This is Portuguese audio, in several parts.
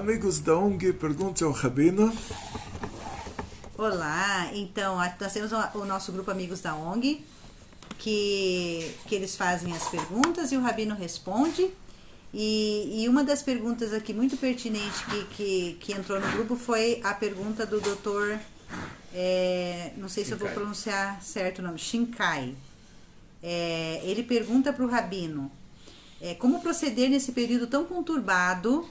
Amigos da ONG, pergunte ao Rabino. Olá, então nós temos o nosso grupo Amigos da ONG, que eles fazem as perguntas e o Rabino responde. E uma das perguntas aqui muito pertinente que entrou no grupo foi a pergunta do doutor, não sei se eu vou pronunciar certo o nome, Shinkai. Ele pergunta para o Rabino, como proceder nesse período tão conturbado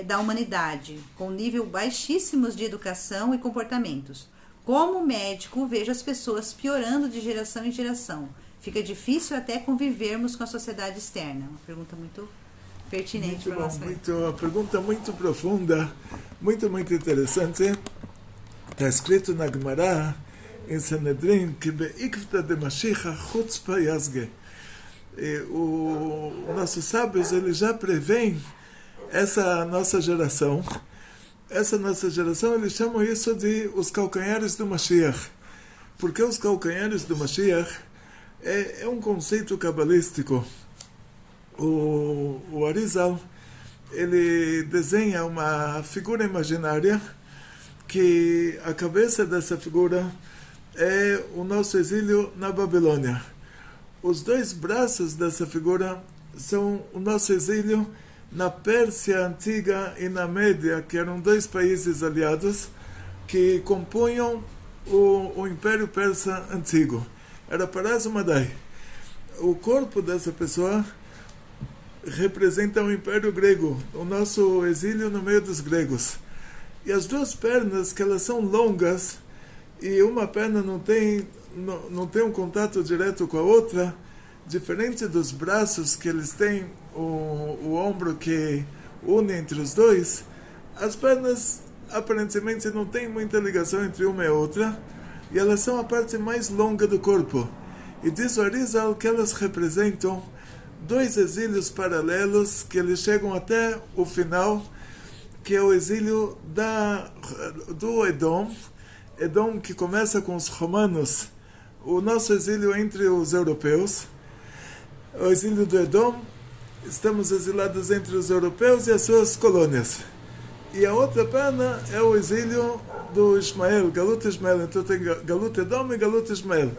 da humanidade, com nível baixíssimos de educação e comportamentos. Como médico, vejo as pessoas piorando de geração em geração. Fica difícil até convivermos com a sociedade externa. Uma pergunta muito pertinente para nós. Uma pergunta muito profunda, muito interessante. Está escrito na Gemara, em Sanedrin, que be'ikvta de Mashiach chutzpah yazge. Os nossos sábios, eles já preveem essa nossa geração, eles chamam isso de os calcanhares do Mashiach. Porque os calcanhares do Mashiach é um conceito cabalístico. O Arizal, ele desenha uma figura imaginária que a cabeça dessa figura é o nosso exílio na Babilônia. Os dois braços dessa figura são o nosso exílio na Pérsia Antiga e na Média, que eram dois países aliados que compunham o Império Persa Antigo. Era Paras Madai. O corpo dessa pessoa representa o Império Grego, o nosso exílio no meio dos gregos. E as duas pernas, que elas são longas, e uma perna não tem um contato direto com a outra, diferente dos braços que eles têm o ombro que une entre os dois, as pernas aparentemente não têm muita ligação entre uma e outra, e elas são a parte mais longa do corpo. E diz o Arizal que elas representam dois exílios paralelos que eles chegam até o final, que é o exílio do Edom, que começa com os romanos, o nosso exílio entre os europeus, o exílio do Edom. Estamos exilados entre os europeus e as suas colônias. E a outra perna é o exílio do Ismael, Galut Ismael. Então tem Galut Edom e Galut Ismael.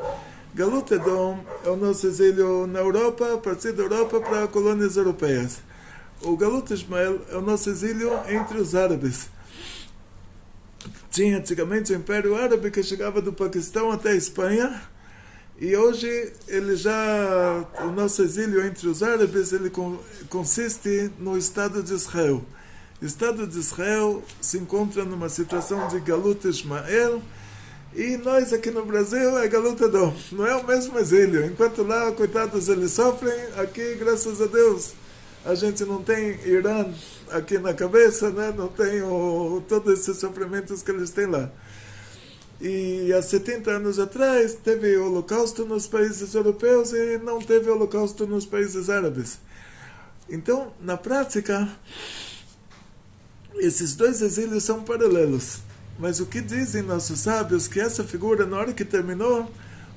Galut Edom é o nosso exílio na Europa, a partir da Europa para colônias europeias. O Galut Ismael é o nosso exílio entre os árabes. Tinha antigamente o Império Árabe que chegava do Paquistão até a Espanha. E hoje o nosso exílio entre os árabes ele consiste no Estado de Israel. O Estado de Israel se encontra numa situação de Galut Ismael e nós aqui no Brasil é Galut Edom. Não é o mesmo exílio. Enquanto lá, coitados, eles sofrem, aqui, graças a Deus, a gente não tem Irã aqui na cabeça, né? Não tem todos esses sofrimentos que eles têm lá. E há 70 anos atrás teve o holocausto nos países europeus e não teve holocausto nos países árabes. Então, na prática, esses dois exílios são paralelos. Mas o que dizem nossos sábios que essa figura, na hora que terminou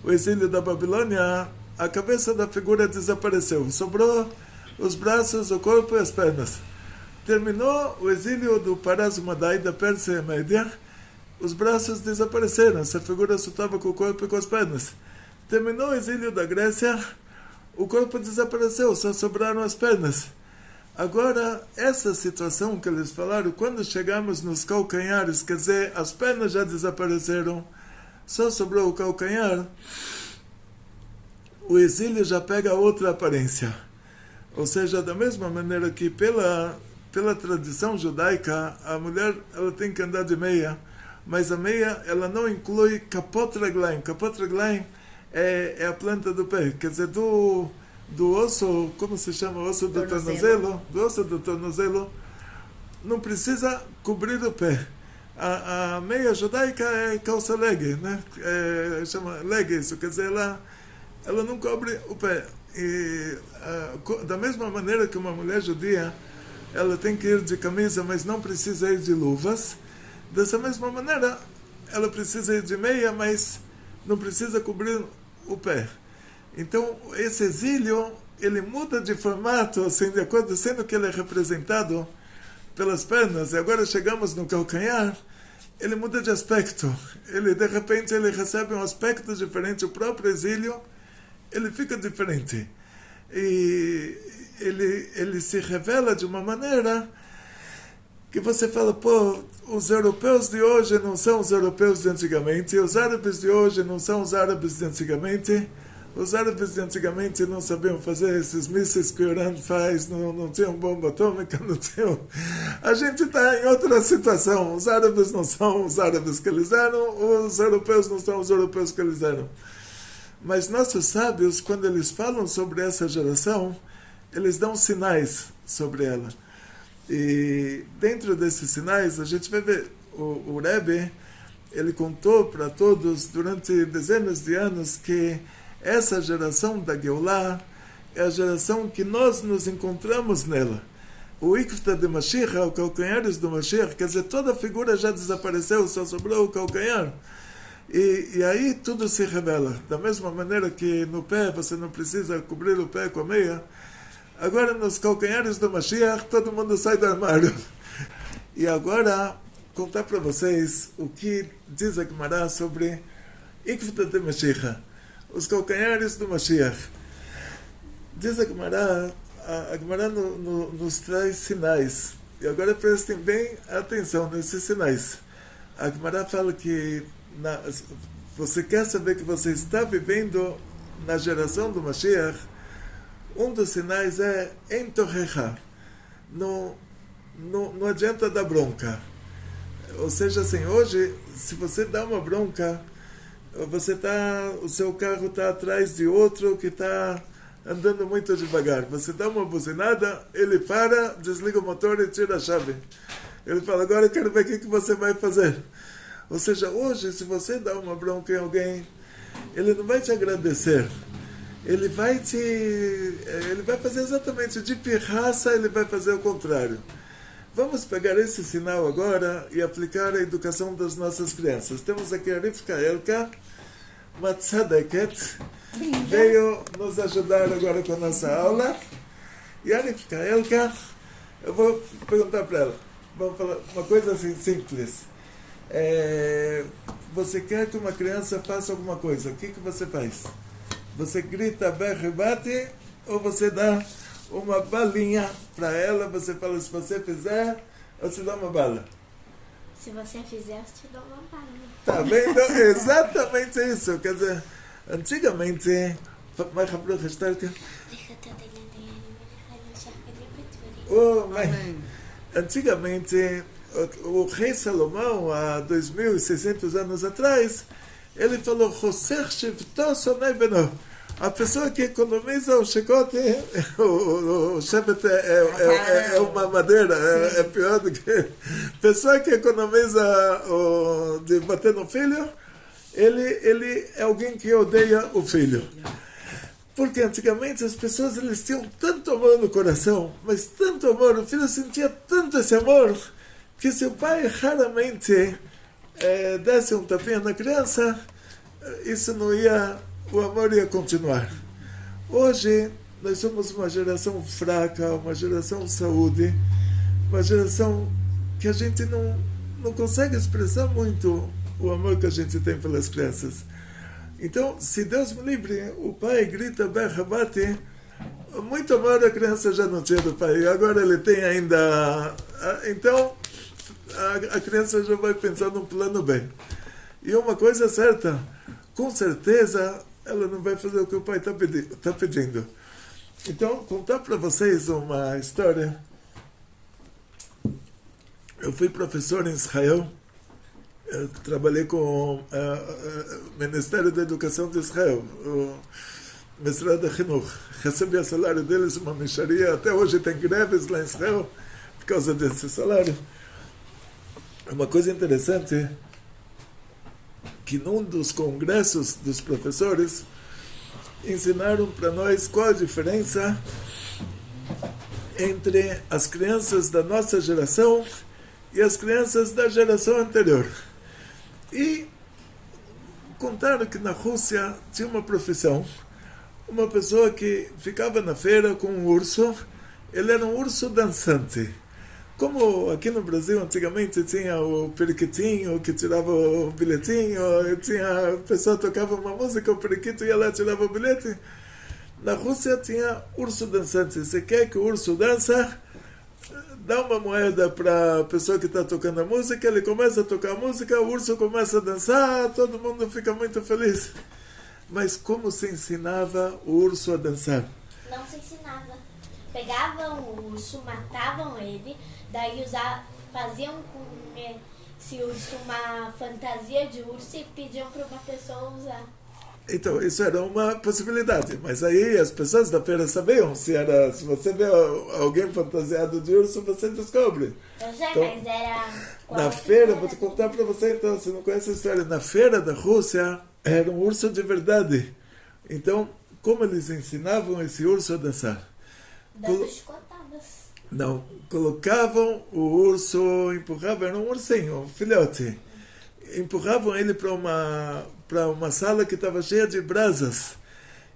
o exílio da Babilônia, a cabeça da figura desapareceu. Sobrou os braços, o corpo e as pernas. Terminou o exílio do Paras Madai, da Pérsia Média, os braços desapareceram, essa figura só estava com o corpo e com as pernas. Terminou o exílio da Grécia, o corpo desapareceu, só sobraram as pernas. Agora, essa situação que eles falaram, quando chegamos nos calcanhares, quer dizer, as pernas já desapareceram, só sobrou o calcanhar, o exílio já pega outra aparência. Ou seja, da mesma maneira que pela tradição judaica, a mulher ela tem que andar de meia, mas a meia ela não inclui kapot raglaim. Kapot raglaim é a planta do pé, quer dizer, do osso, como se chama? O osso do tornozelo. Do osso do tornozelo, não precisa cobrir o pé. A meia judaica é calça leg, né? Chama leg, isso quer dizer, ela não cobre o pé. E da mesma maneira que uma mulher judia, ela tem que ir de camisa, mas não precisa ir de luvas. Dessa mesma maneira, ela precisa ir de meia, mas não precisa cobrir o pé. Então, esse exílio, ele muda de formato, assim, de acordo, sendo que ele é representado pelas pernas e agora chegamos no calcanhar, ele muda de aspecto. Ele, de repente, ele recebe um aspecto diferente. O próprio exílio, ele fica diferente. E ele se revela de uma maneira que você fala, pô, os europeus de hoje não são os europeus de antigamente, os árabes de hoje não são os árabes de antigamente. Os árabes de antigamente não sabiam fazer esses mísseis que o Irã faz, não tinham bomba atômica, não tinham... A gente está em outra situação. Os árabes não são os árabes que eles eram, os europeus não são os europeus que eles eram. Mas nossos sábios, quando eles falam sobre essa geração, eles dão sinais sobre ela. E dentro desses sinais, a gente vai ver, o Rebbe, ele contou para todos, durante dezenas de anos, que essa geração da Geulah é a geração que nós nos encontramos nela. O Ikvta de Mashiach, o calcanhares do Mashiach, quer dizer, toda a figura já desapareceu, só sobrou o calcanhar. E aí tudo se revela. Da mesma maneira que no pé você não precisa cobrir o pé com a meia, agora nos calcanhares do Mashiach todo mundo sai do armário. E agora, contar para vocês o que diz a Gemara sobre Ikvta de Mashiach, os calcanhares do Mashiach. Diz a Gemara nos traz sinais. E agora prestem bem atenção nesses sinais. A Gemara fala que você quer saber que você está vivendo na geração do Mashiach, um dos sinais é entorrejar. Não adianta dar bronca. Ou seja, assim, hoje, se você dá uma bronca, o seu carro está atrás de outro que está andando muito devagar. Você dá uma buzinada, ele para, desliga o motor e tira a chave. Ele fala, agora eu quero ver o que você vai fazer. Ou seja, hoje, se você dá uma bronca em alguém, ele não vai te agradecer. Ele vai fazer exatamente de pirraça, ele vai fazer o contrário. Vamos pegar esse sinal agora e aplicar a educação das nossas crianças. Temos aqui a Rivka Elka, uma tzadeket, veio nos ajudar agora com a nossa aula. E a Rivka Elka, eu vou perguntar para ela, vamos falar uma coisa assim simples. Você quer que uma criança faça alguma coisa, o que você faz? Você grita, berra e bate, ou você dá uma balinha para ela, você fala, se você fizer, você dá uma bala. Se você fizer, eu te dou uma bala. Tá vendo? Exatamente isso. Quer dizer, antigamente... Antigamente, o rei Salomão, há 2.600 anos atrás, ele falou, a pessoa que economiza o chicote, o shevet é uma madeira, é pior do que... A pessoa que economiza de bater no filho, ele é alguém que odeia o filho. Porque antigamente as pessoas eles tinham tanto amor no coração, mas tanto amor, o filho sentia tanto esse amor, que se o pai raramente desse um tapinha na criança, isso não ia... O amor ia continuar. Hoje, nós somos uma geração fraca, uma geração saúde, uma geração que a gente não consegue expressar muito o amor que a gente tem pelas crianças. Então, se Deus me livre, o pai grita, berra, bate, muito amor a criança já não tinha do pai, agora ele tem ainda... Então, a criança já vai pensar num plano B. E uma coisa é certa, com certeza... ela não vai fazer o que o pai está pedindo. Então, contar para vocês uma história. Eu fui professor em Israel. Eu trabalhei com o Ministério da Educação de Israel, o Mesrad HaChinuch. Recebi o salário deles, uma mixaria. Até hoje tem greves lá em Israel por causa desse salário. Uma coisa interessante... que num dos congressos dos professores ensinaram para nós qual a diferença entre as crianças da nossa geração e as crianças da geração anterior. E contaram que na Rússia tinha uma profissão, uma pessoa que ficava na feira com um urso, ele era um urso dançante. como aqui no Brasil antigamente tinha o periquitinho que tirava o bilhetinho, tinha, a pessoa tocava uma música, o periquito ia lá e tirava o bilhete. Na Rússia tinha urso dançante. Você quer que o urso dança? Dá uma moeda para a pessoa que está tocando a música, ele começa a tocar a música, o urso começa a dançar, todo mundo fica muito feliz. Mas como se ensinava o urso a dançar? Não se ensinava. Pegavam o urso, matavam ele, daí faziam com esse urso uma fantasia de urso e pediam para uma pessoa usar. Então, isso era uma possibilidade, mas aí as pessoas da feira sabiam se você vê alguém fantasiado de urso, você descobre. Eu sei, Então, mas era... na feira, vou te contar para você então, você não conhece a história, na feira da Rússia era um urso de verdade. Então, como eles ensinavam esse urso a dançar? Dando chicotadas. Não, colocavam o urso, empurravam, era um ursinho, um filhote. Empurravam ele para uma sala que estava cheia de brasas.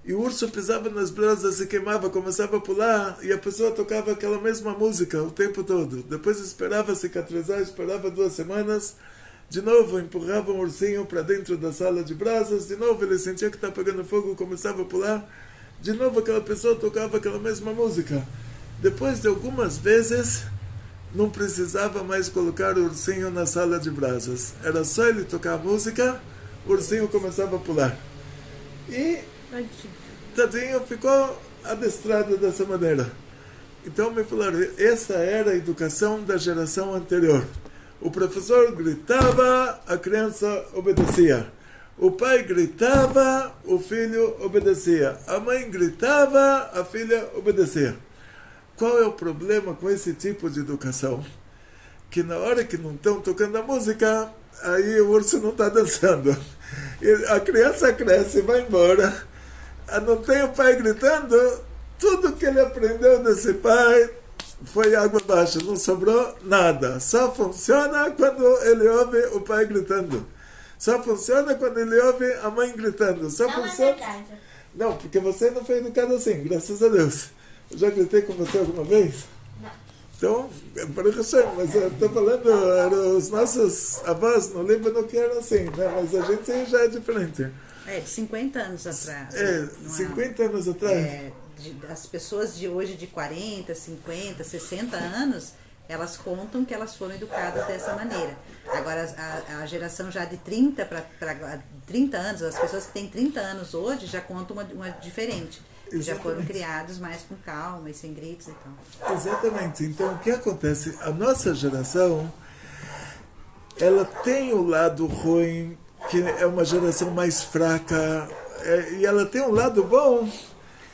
E o urso pisava nas brasas e queimava, começava a pular, e a pessoa tocava aquela mesma música o tempo todo. Depois esperava cicatrizar, esperava 2 semanas. De novo, empurravam o ursinho para dentro da sala de brasas. De novo, ele sentia que estava pegando fogo, começava a pular. De novo, aquela pessoa tocava aquela mesma música. Depois de algumas vezes, não precisava mais colocar o ursinho na sala de brasas. Era só ele tocar a música, o ursinho começava a pular. E tadinho ficou adestrado dessa maneira. Então me falaram, essa era a educação da geração anterior. O professor gritava, a criança obedecia. O pai gritava, o filho obedecia. A mãe gritava, a filha obedecia. Qual é o problema com esse tipo de educação? Que na hora que não estão tocando a música, aí o urso não está dançando. E a criança cresce e vai embora. Não tem o pai gritando, tudo que ele aprendeu desse pai foi água abaixo, não sobrou nada. Só funciona quando ele ouve o pai gritando. Só funciona quando ele ouve a mãe gritando. Só Não funciona... é verdade. Não, porque você não foi educado assim, graças a Deus. Eu já gritei com você alguma vez? Não. Então, Baruch Hashem, mas eu estou falando, eram os nossos avós no Líbano que eram assim, né? Mas a gente já é diferente. De 50 anos atrás. 50 anos atrás. As pessoas de hoje de 40, 50, 60 anos, elas contam que elas foram educadas dessa maneira. Agora, a geração já de 30 para 30 anos, as pessoas que têm 30 anos hoje já contam uma diferente. Exatamente. Já foram criados mais com calma e sem gritos e tal. Exatamente. Então, o que acontece? A nossa geração, ela tem o lado ruim, que é uma geração mais fraca, e ela tem um lado bom,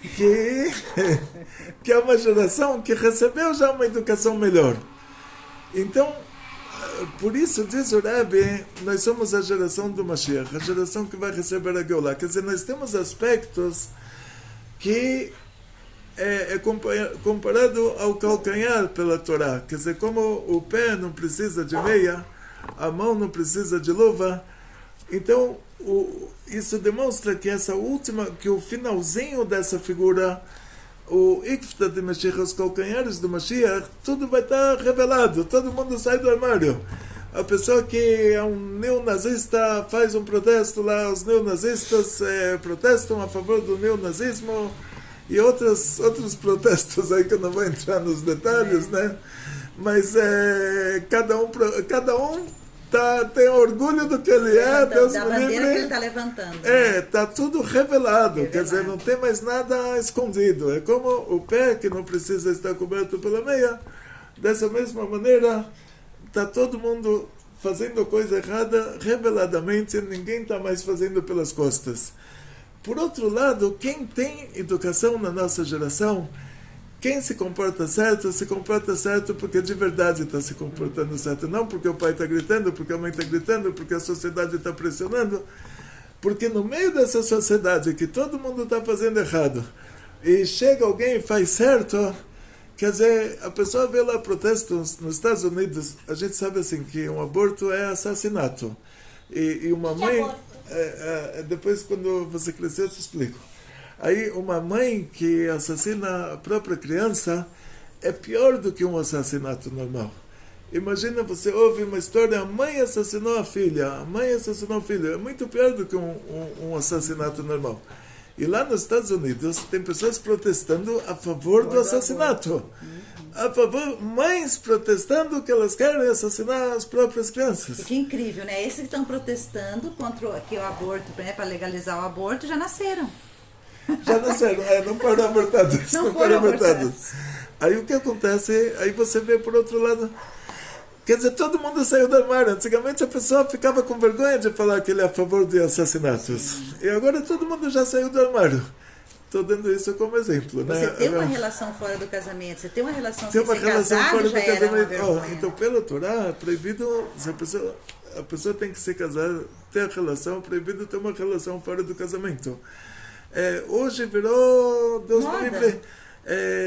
que é uma geração que recebeu já uma educação melhor. Então, por isso diz o Rebbe, nós somos a geração do Mashiach, a geração que vai receber a Geulah. Quer dizer, nós temos aspectos que é comparado ao calcanhar pela Torá. Quer dizer, como o pé não precisa de meia, a mão não precisa de luva, então isso demonstra que que o finalzinho dessa figura, o Ikfta de Mashiach, os calcanhares do Mashiach, tudo vai estar revelado, todo mundo sai do armário. A pessoa que é um neonazista faz um protesto lá, os neonazistas protestam a favor do neonazismo e outros protestos aí que eu não vou entrar nos detalhes, né? Mas cada um tem orgulho do que ele é, Deus da me bandeira livre. que ele está levantando. Né? Tá tudo revelado, quer dizer, não tem mais nada escondido. É como o pé que não precisa estar coberto pela meia, dessa mesma maneira, está todo mundo fazendo coisa errada reveladamente, ninguém está mais fazendo pelas costas. Por outro lado, quem tem educação na nossa geração, quem se comporta certo porque de verdade está se comportando certo. Não porque o pai está gritando, porque a mãe está gritando, porque a sociedade está pressionando. Porque no meio dessa sociedade que todo mundo está fazendo errado, e chega alguém e faz certo, quer dizer, a pessoa vê lá protestos nos Estados Unidos, a gente sabe assim que um aborto é assassinato. E uma mãe... depois, quando você crescer, eu te explico. Aí, uma mãe que assassina a própria criança, é pior do que um assassinato normal. Imagina, você ouve uma história, a mãe assassinou a filha, a mãe assassinou o filho. É muito pior do que um assassinato normal. E lá nos Estados Unidos tem pessoas protestando a favor do assassinato. A favor, mães protestando que elas querem assassinar as próprias crianças. E que incrível, né? Esses que estão protestando contra que o aborto, né, para legalizar o aborto, já nasceram. Já nasceram, não foram abortados. Não foram abortados. Aí o que acontece, aí você vê por outro lado, quer dizer, todo mundo saiu do armário. Antigamente a pessoa ficava com vergonha de falar que ele é a favor de assassinatos. E agora todo mundo já saiu do armário. Estou dando isso como exemplo. Você né? tem uma relação fora do casamento, você tem uma relação tem sem uma ser relação casado, fora do já era uma casamento. vergonha. Então, pela Torá, é proibido, se a pessoa tem que se casar, ter a relação, é proibido ter uma relação fora do casamento. Hoje virou, Deus me livre,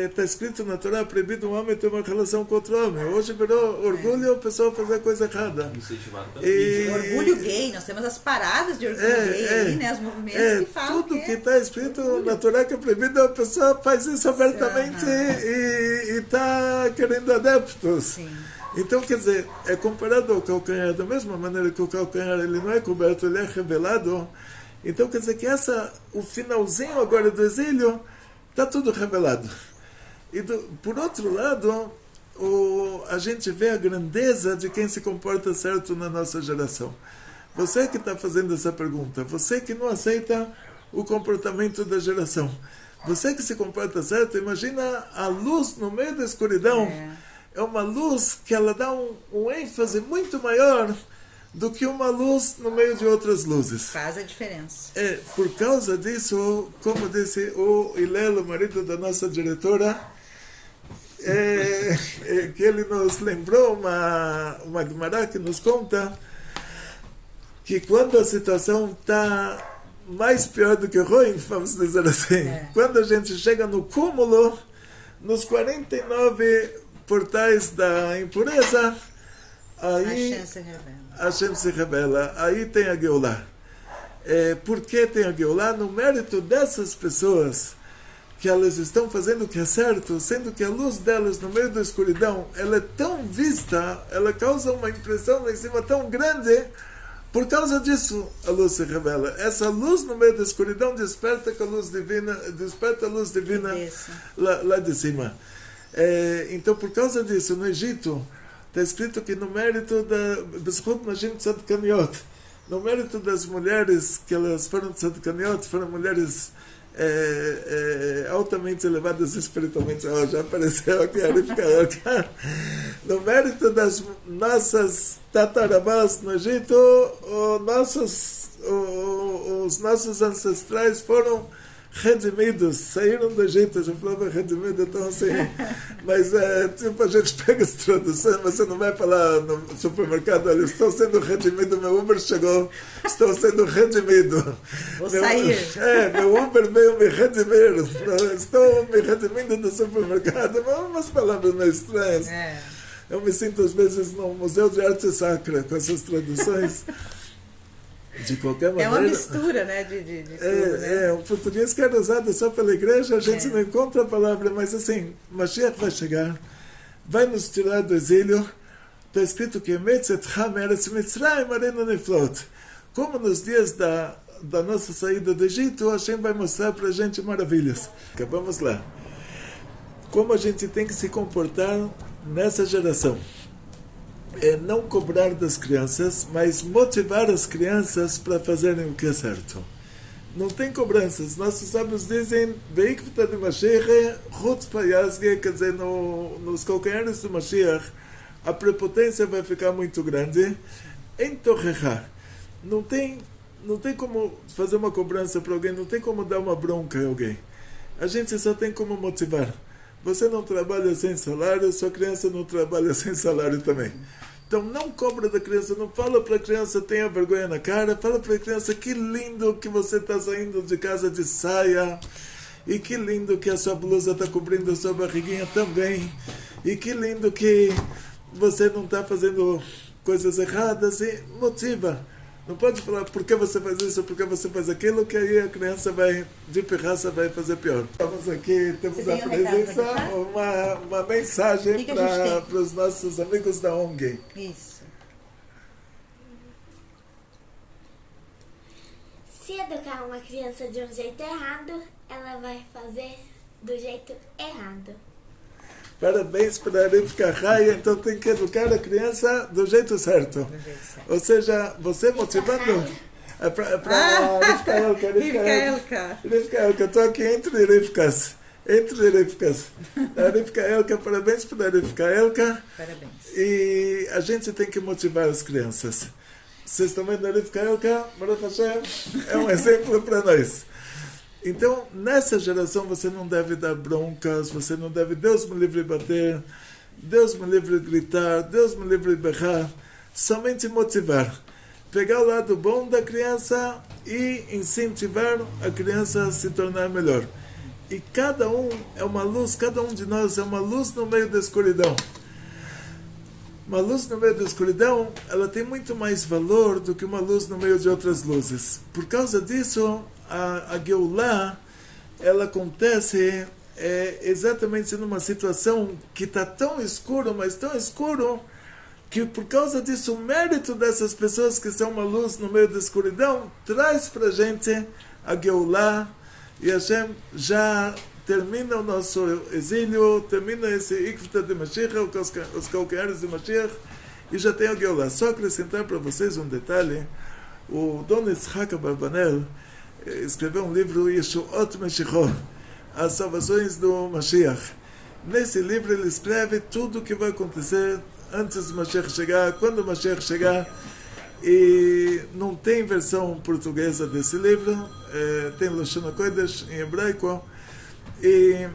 está escrito na Torá, proibido um homem ter uma relação com outro homem. Hoje virou orgulho a pessoa fazer coisa errada. Orgulho gay, nós temos as paradas de orgulho gay aí, né? Os movimentos que falam tudo que está escrito na Torá que é proibido, a pessoa faz isso abertamente e está querendo adeptos. Sim. Então, quer dizer, é comparado ao calcanhar, da mesma maneira que o calcanhar ele não é coberto, ele é revelado. Então, quer dizer que o finalzinho agora do exílio está tudo revelado. E por outro lado, a gente vê a grandeza de quem se comporta certo na nossa geração. Você que está fazendo essa pergunta, você que não aceita o comportamento da geração, você que se comporta certo, imagina a luz no meio da escuridão. É uma luz que ela dá um ênfase muito maior do que uma luz no meio de outras luzes. Faz a diferença. Por causa disso, como disse o Hillel, o marido da nossa diretora, que ele nos lembrou uma Gemara que nos conta que quando a situação está mais pior do que ruim, vamos dizer assim, quando a gente chega no cúmulo, nos 49 portais da impureza, aí Hashem se revela. Aí tem a Geulah. Por que tem a Geulah? No mérito dessas pessoas que elas estão fazendo o que é certo, sendo que a luz delas no meio da escuridão, ela é tão vista, ela causa uma impressão lá em cima tão grande, por causa disso a luz se revela. Essa luz no meio da escuridão desperta a luz divina lá de cima. Então, por causa disso, no Egito, está escrito que no mérito no mérito das mulheres que elas foram tzadkaniot, foram mulheres altamente elevadas espiritualmente. Já apareceu aqui a Rivka. No mérito das nossas tataravós no Egito, os nossos ancestrais foram redimidos, saíram do Egito. Já falava redimido, então assim, mas tipo, a gente pega as traduções, você não vai falar no supermercado, olha, estou sendo redimido, meu Uber chegou, estou sendo redimido. Vou sair. Meu Uber veio me redimir, estou me redimindo do supermercado, umas palavras meio estranhas. Eu me sinto às vezes no Museu de Arte Sacra com essas traduções. De qualquer maneira, uma mistura, né, de tudo, né? O português que era usado só pela igreja, a gente não encontra a palavra, mas assim, Mashiach vai chegar, vai nos tirar do exílio. Está escrito que como nos dias da nossa saída do Egito, Hashem vai mostrar para a gente maravilhas. Vamos lá. Como a gente tem que se comportar nessa geração? Não cobrar das crianças, mas motivar as crianças para fazerem o que é certo. Não tem cobranças. Nossos sábios dizem, Veikvta de Mashiach, Chutzpah Yazge, quer dizer, nos calcanhares do Mashiach, a prepotência vai ficar muito grande. Em Torrecha, não tem como fazer uma cobrança para alguém, não tem como dar uma bronca a alguém. A gente só tem como motivar. Você não trabalha sem salário, sua criança não trabalha sem salário também. Então não cobra da criança, não fala para a criança tenha vergonha na cara, fala para a criança que lindo que você está saindo de casa de saia, e que lindo que a sua blusa está cobrindo a sua barriguinha também, e que lindo que você não está fazendo coisas erradas, e motiva. Não pode falar por que você faz isso, por que você faz aquilo, que aí a criança vai, de pirraça, vai fazer pior. Estamos aqui, temos a presença, uma mensagem para os nossos amigos da ONG. Isso. Se educar uma criança de um jeito errado, ela vai fazer do jeito errado. Parabéns para a Rivka Raya, então tem que educar a criança do jeito certo. Ou seja, você motivando... Para Rivka Elka. Rivka Elka, estou aqui entre Rivkas. A Rivka Elka, parabéns para a Rivka Elka. Parabéns. E a gente tem que motivar as crianças. Vocês estão vendo a Rivka Elka? Baruch Hashem, é um exemplo para nós. Então, nessa geração, você não deve dar broncas, você não deve, Deus me livre bater, Deus me livre gritar, Deus me livre berrar, somente motivar. Pegar o lado bom da criança e incentivar a criança a se tornar melhor. E cada um é uma luz, cada um de nós é uma luz no meio da escuridão. Uma luz no meio da escuridão, ela tem muito mais valor do que uma luz no meio de outras luzes. Por causa disso, a Geulah, ela acontece exatamente numa situação que está tão escuro, mas tão escuro, que por causa disso, o mérito dessas pessoas que são uma luz no meio da escuridão, traz para a gente a Geulah, e Hashem já termina o nosso exílio, termina esse Ikvta de Mashiach, os calcanhares de Mashiach, e já tem a Geulah. Só acrescentar para vocês um detalhe, o Don Yitzhak Abarbanel escreveu um livro, Yeshuot Mashiach, as salvações do Mashiach. Nesse livro ele escreve tudo o que vai acontecer antes do Mashiach chegar, quando o Mashiach chegar, e não tem versão portuguesa desse livro, tem Lashon HaKodesh em hebraico. E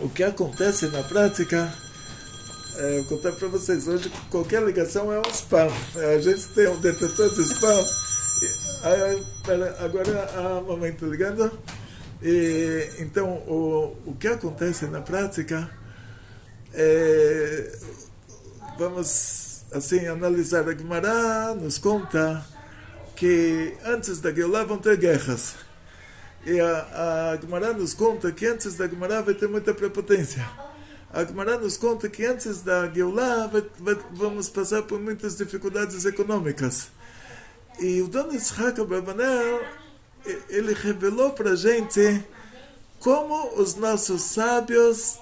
o que acontece na prática, vou contar para vocês, hoje qualquer ligação é um spam. A gente tem um detetor de spam. Agora a mamãe está ligando. E, então, o que acontece na prática, vamos assim analisar. A Gemara nos conta que antes da Geulah vão ter guerras. E a Gemara nos conta que antes da Gemara vai ter muita prepotência. A Gemara nos conta que antes da Geulah vamos passar por muitas dificuldades econômicas. E o Don Yitzhak Abarbanel, ele revelou para a gente como os nossos sábios,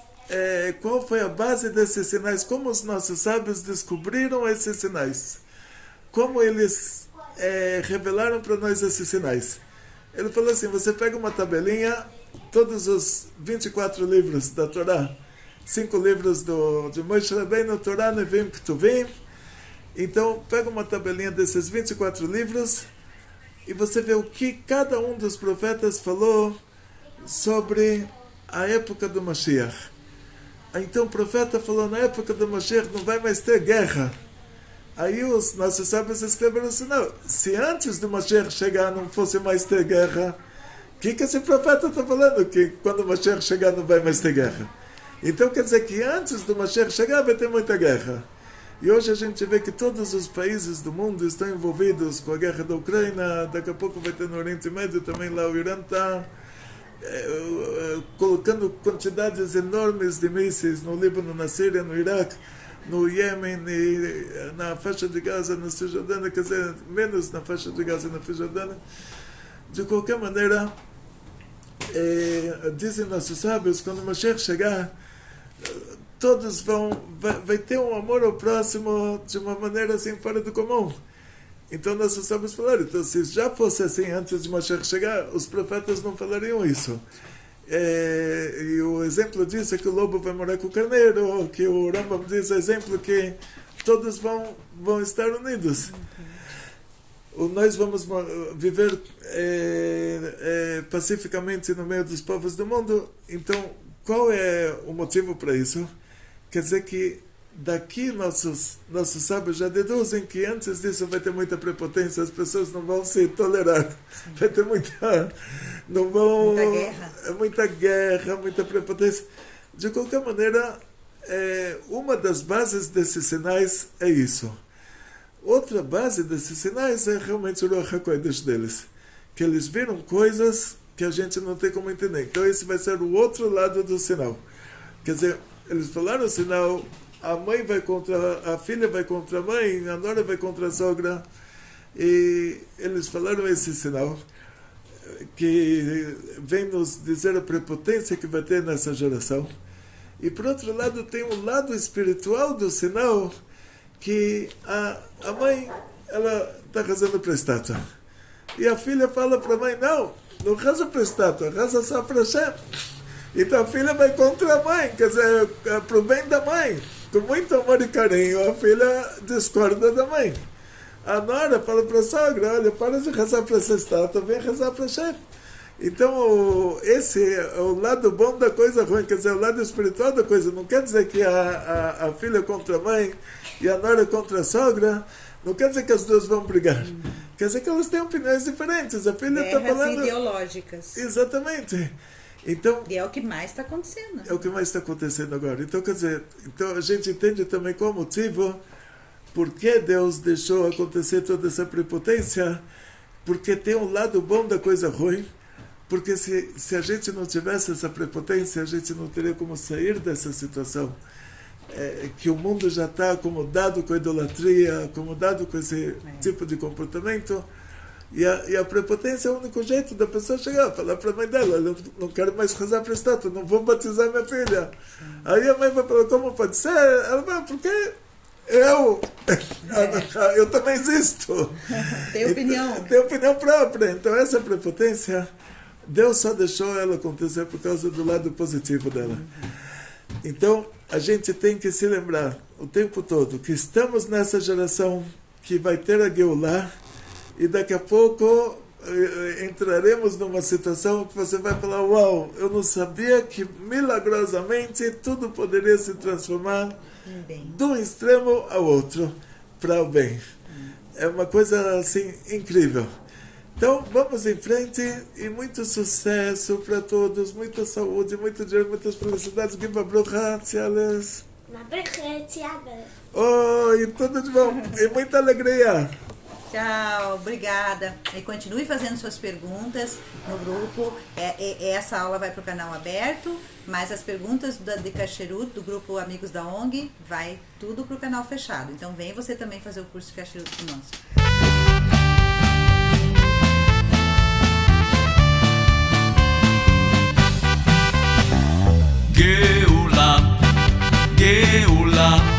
qual foi a base desses sinais, como os nossos sábios descobriram esses sinais. Como eles revelaram para nós esses sinais. Ele falou assim, você pega uma tabelinha, todos os 24 livros da Torá, 5 livros de Moshe Rabbeinu, Torá, Nevim, Ketuvim. Então, pega uma tabelinha desses 24 livros e você vê o que cada um dos profetas falou sobre a época do Mashiach. Então, o profeta falou, na época do Mashiach não vai mais ter guerra. Aí os nossos sábios escreveram assim, não, se antes do Mashiach chegar não fosse mais ter guerra, o que esse profeta está falando? Que quando o Mashiach chegar não vai mais ter guerra. Então quer dizer que antes do Mashiach chegar vai ter muita guerra. E hoje a gente vê que todos os países do mundo estão envolvidos com a guerra da Ucrânia, daqui a pouco vai ter no Oriente Médio também, lá o Irã está colocando quantidades enormes de mísseis no Líbano, na Síria, no Iraque, no Iêmen, na faixa de Gaza, na Cisjordânia, quer dizer, menos na faixa de Gaza e na Cisjordânia. De qualquer maneira, dizem nossos sábios, quando o Mashiach chegar, todos vai ter um amor ao próximo de uma maneira assim fora do comum. Então nossos sábios falaram, então se já fosse assim antes de Mashiach chegar, os profetas não falariam isso. E o exemplo disso é que o lobo vai morar com o carneiro, que o Rambam diz, exemplo que todos vão estar unidos. Nós vamos viver pacificamente no meio dos povos do mundo. Então, qual é o motivo para isso? Quer dizer que daqui nossos sábios já deduzem que antes disso vai ter muita prepotência, as pessoas não vão se tolerar. Sim. Vai ter muita guerra, muita prepotência. De qualquer maneira, uma das bases desses sinais é isso. outra base desses sinais é realmente o Ruach HaKodesh deles. Que eles viram coisas que a gente não tem como entender. Então esse vai ser o outro lado do sinal. Quer dizer, eles falaram o sinal, a mãe vai contra a filha, vai contra a mãe, a nora vai contra a sogra. E eles falaram esse sinal, que vem nos dizer a prepotência que vai ter nessa geração. E por outro lado tem um lado espiritual do sinal, que a mãe, ela está rezando para a estátua. E a filha fala para a mãe, não reza para a estátua, reza só para Hashem. Então a filha vai contra a mãe, quer dizer, é para o bem da mãe. Com muito amor e carinho, a filha discorda da mãe. A nora fala para a sogra, olha, para de rezar para essa estátua, vem rezar para Hashem. Então, esse é o lado bom da coisa ruim, quer dizer, o lado espiritual da coisa. Não quer dizer que a filha contra a mãe e a nora contra a sogra, não quer dizer que as duas vão brigar. Quer dizer que elas têm opiniões diferentes. A filha está falando... ideológicas. Exatamente. Então, e é o que mais está acontecendo. É o que mais está acontecendo agora. Então, quer dizer, então a gente entende também qual o motivo, por que Deus deixou acontecer toda essa prepotência, porque tem um lado bom da coisa ruim, porque se a gente não tivesse essa prepotência, a gente não teria como sair dessa situação. Que o mundo já está acomodado com a idolatria, acomodado com esse tipo de comportamento, e a prepotência é o único jeito da pessoa chegar, falar para a mãe dela, eu não quero mais rezar para a estátua, não vou batizar minha filha. Aí a mãe vai falar, como pode ser? Ela vai, porque eu também existo. Tem opinião. Tem opinião própria. Então essa prepotência, Deus só deixou ela acontecer por causa do lado positivo dela. Então a gente tem que se lembrar o tempo todo que estamos nessa geração que vai ter a Geulah, e daqui a pouco entraremos numa situação que você vai falar, uau, eu não sabia que milagrosamente tudo poderia se transformar de um extremo ao outro para o bem. É uma coisa assim incrível. Então vamos em frente e muito sucesso para todos, muita saúde, muito dinheiro, muitas felicidades. Giba Brucha, Tziales. Oi, tudo de bom e muita alegria. Tchau, obrigada. E continue fazendo suas perguntas no grupo. Essa aula vai para o canal aberto, mas as perguntas de Kasherut, do grupo Amigos da ONG, vai tudo para o canal fechado. Então vem você também fazer o curso de Kasherut conosco. Geula, Geula.